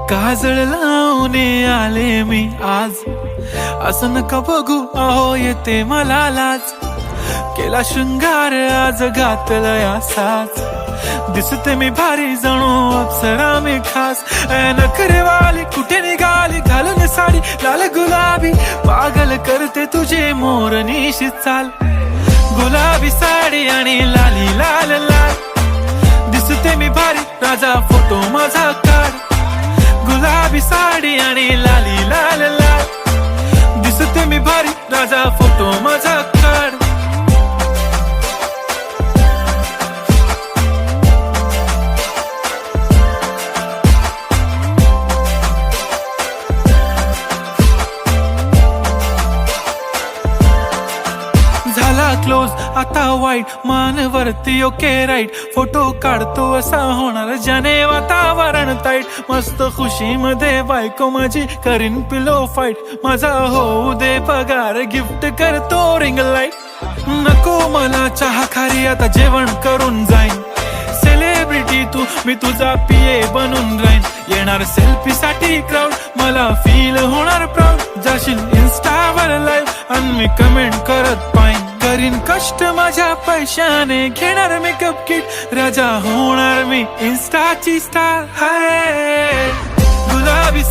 काजळ लावून आले मी आज, असं नका बघू अहो येते मला लाज. केला शृंगार आज घातलाय असाच, दिसते मी भारी जणू अप्सरा मी खास. नखरेवाली कुठे निघाली घालून साडी लाल गुलाबी, पागल करते तुझे मोरनीशी चाल. गुलाबी साडी आणि लाली लाल लाल, दिसते मी भारी राजा फोटो माझा काढ. गुलाबी साडी आणि लाली लाल लाल, दिसते मी भारी राजा फोटो माझा काढ. झाला क्लोज आता वाईट, मान वरती ओके राईट. फोटो काढतो असा होणार ज्याने वातावरण ताईट. मस्त खुशी मध्ये बायको माझी करीन पिलो फाईट. माझा होऊ दे पगार गिफ्ट करतो रिंग लाईट. नको मला चहा खारी आता जेवण करून जाईन. सेलिब्रिटी तू मी तुझा पिये बनून राहीन. येणार सेल्फी साठी क्राऊड मला फील होणार प्राऊड. जाशील इन्स्टावर लाईव्ह आणि मी कमेंट करत पाईन. करीन कष्ट माझ्या पैशाने घेणार मेकअप किट. राजा होणार मी इन्स्टाची स्टार. हाय गुलाबी